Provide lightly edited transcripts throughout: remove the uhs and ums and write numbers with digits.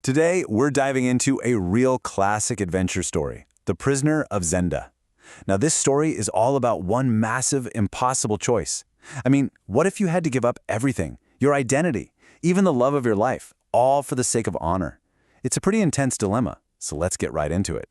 Today, we're diving into a real classic adventure story, The Prisoner of Zenda. Now, this story is all about one massive, impossible choice. I mean, what if you had to give up everything, your identity, even the love of your life, all for the sake of honor? It's a pretty intense dilemma, so let's get right into it.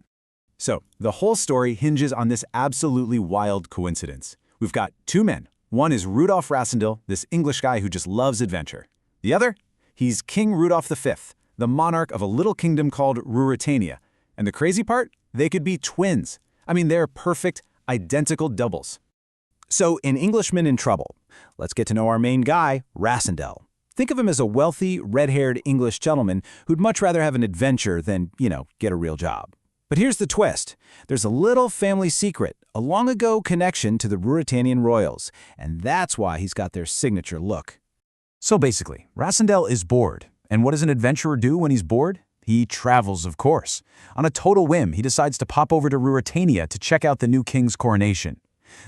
So, the whole story hinges on this absolutely wild coincidence. We've got two men. One is Rudolf Rassendyll, this English guy who just loves adventure. The other? He's King Rudolf V, the monarch of a little kingdom called Ruritania. And the crazy part? They could be twins. I mean, they're perfect, identical doubles. So, in Englishmen in Trouble, let's get to know our main guy, Rassendyll. Think of him as a wealthy, red-haired English gentleman who'd much rather have an adventure than, get a real job. But here's the twist. There's a little family secret, a long-ago connection to the Ruritanian royals, and that's why he's got their signature look. So basically, Rassendyll is bored. And what does an adventurer do when he's bored? He travels, of course. On a total whim, he decides to pop over to Ruritania to check out the new king's coronation.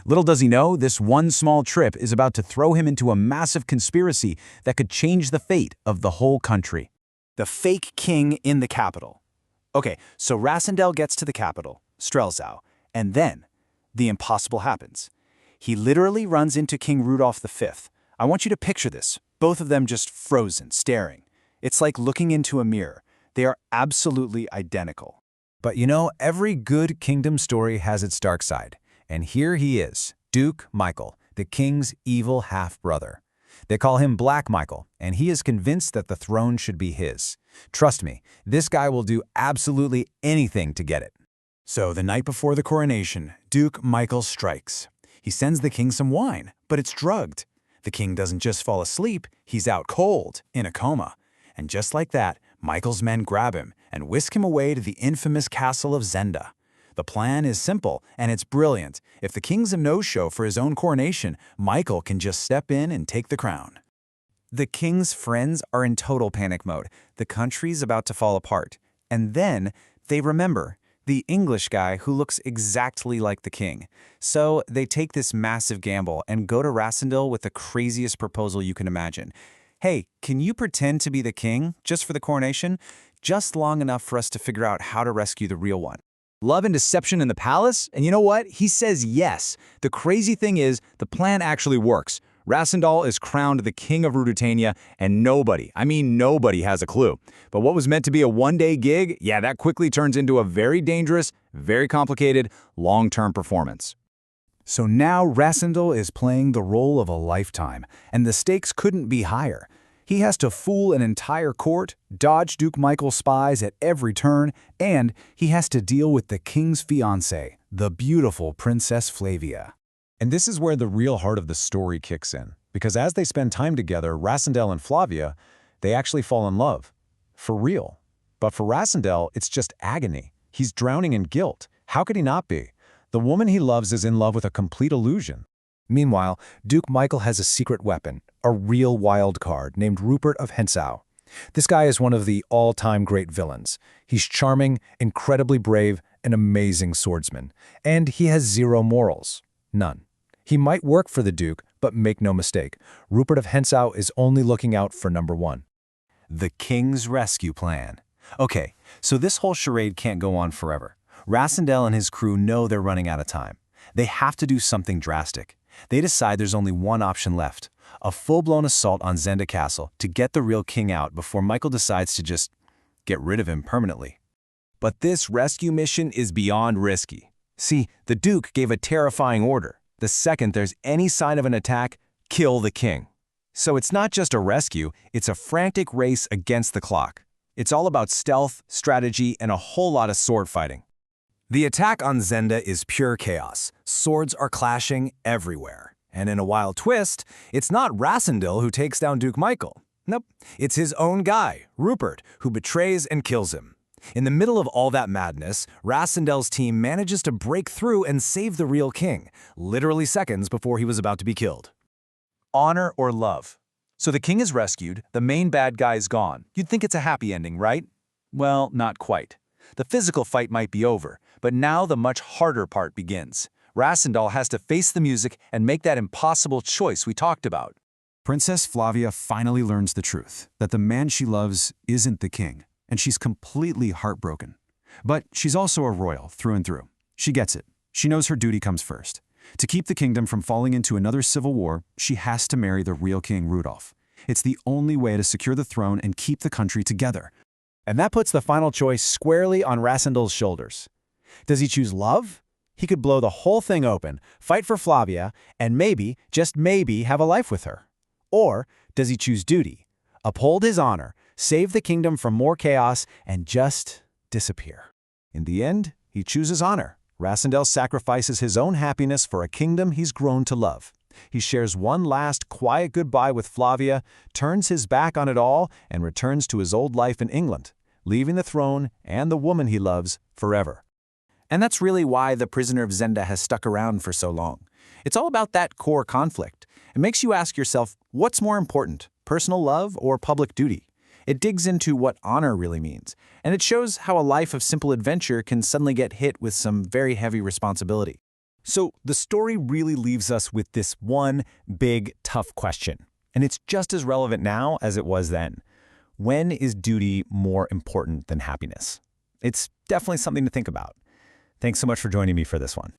Little does he know, this one small trip is about to throw him into a massive conspiracy that could change the fate of the whole country. The fake king in the capital. Okay, so Rassendyll gets to the capital, Strelzow, and then the impossible happens. He literally runs into King Rudolf V. I want you to picture this, both of them just frozen, staring. It's like looking into a mirror. They are absolutely identical. But every good kingdom story has its dark side. And here he is, Duke Michael, the king's evil half-brother. They call him Black Michael, and he is convinced that the throne should be his. Trust me, this guy will do absolutely anything to get it. So the night before the coronation, Duke Michael strikes. He sends the king some wine, but it's drugged. The king doesn't just fall asleep, he's out cold, in a coma. And just like that, Michael's men grab him and whisk him away to the infamous castle of Zenda. The plan is simple, and it's brilliant. If the king's a no-show for his own coronation, Michael can just step in and take the crown. The king's friends are in total panic mode. The country's about to fall apart. And then they remember the English guy who looks exactly like the king. So they take this massive gamble and go to Rassendyll with the craziest proposal you can imagine. Hey, can you pretend to be the king, just for the coronation? Just long enough for us to figure out how to rescue the real one. Love and deception in the palace? And you know what? He says yes. The crazy thing is, the plan actually works. Rassendyll is crowned the king of Ruritania, and nobody has a clue. But what was meant to be a one-day gig, that quickly turns into a very dangerous, very complicated, long-term performance. So now Rassendyll is playing the role of a lifetime, and the stakes couldn't be higher. He has to fool an entire court, dodge Duke Michael's spies at every turn, and he has to deal with the king's fiancée, the beautiful Princess Flavia. And this is where the real heart of the story kicks in, because as they spend time together, Rassendyll and Flavia, they actually fall in love. For real. But for Rassendyll, it's just agony. He's drowning in guilt. How could he not be? The woman he loves is in love with a complete illusion. Meanwhile, Duke Michael has a secret weapon, a real wild card named Rupert of Hentzau. This guy is one of the all-time great villains. He's charming, incredibly brave, an amazing swordsman. And he has zero morals. None. He might work for the Duke, but make no mistake, Rupert of Hentzau is only looking out for number one. The king's rescue plan. Okay, so this whole charade can't go on forever. Rassendyll and his crew know they're running out of time. They have to do something drastic. They decide there's only one option left, a full-blown assault on Zenda Castle to get the real king out before Michael decides to just get rid of him permanently. But this rescue mission is beyond risky. See, the Duke gave a terrifying order. The second there's any sign of an attack, kill the king. So it's not just a rescue, it's a frantic race against the clock. It's all about stealth, strategy, and a whole lot of sword fighting. The attack on Zenda is pure chaos. Swords are clashing everywhere. And in a wild twist, it's not Rassendyll who takes down Duke Michael. Nope, it's his own guy, Rupert, who betrays and kills him. In the middle of all that madness, Rassendyll's team manages to break through and save the real king, literally seconds before he was about to be killed. Honor or love? So the king is rescued, the main bad guy is gone. You'd think it's a happy ending, right? Well, not quite. The physical fight might be over, but now the much harder part begins. Rassendyll has to face the music and make that impossible choice we talked about. Princess Flavia finally learns the truth, that the man she loves isn't the king. and she's completely heartbroken. But she's also a royal through and through. She gets it. She knows her duty comes first. To keep the kingdom from falling into another civil war, she has to marry the real King Rudolph. It's the only way to secure the throne and keep the country together. And that puts the final choice squarely on Rasendel's shoulders. Does he choose love? He could blow the whole thing open, fight for Flavia, and maybe, just maybe, have a life with her. Or does he choose duty, uphold his honor, save the kingdom from more chaos, and just disappear? In the end, he chooses honor. Rasendel sacrifices his own happiness for a kingdom he's grown to love. He shares one last quiet goodbye with Flavia, turns his back on it all, and returns to his old life in England, leaving the throne and the woman he loves forever. And that's really why The Prisoner of Zenda has stuck around for so long. It's all about that core conflict. It makes you ask yourself, what's more important, personal love or public duty? It digs into what honor really means, and it shows how a life of simple adventure can suddenly get hit with some very heavy responsibility. So the story really leaves us with this one big, tough question, and it's just as relevant now as it was then. When is duty more important than happiness? It's definitely something to think about. Thanks so much for joining me for this one.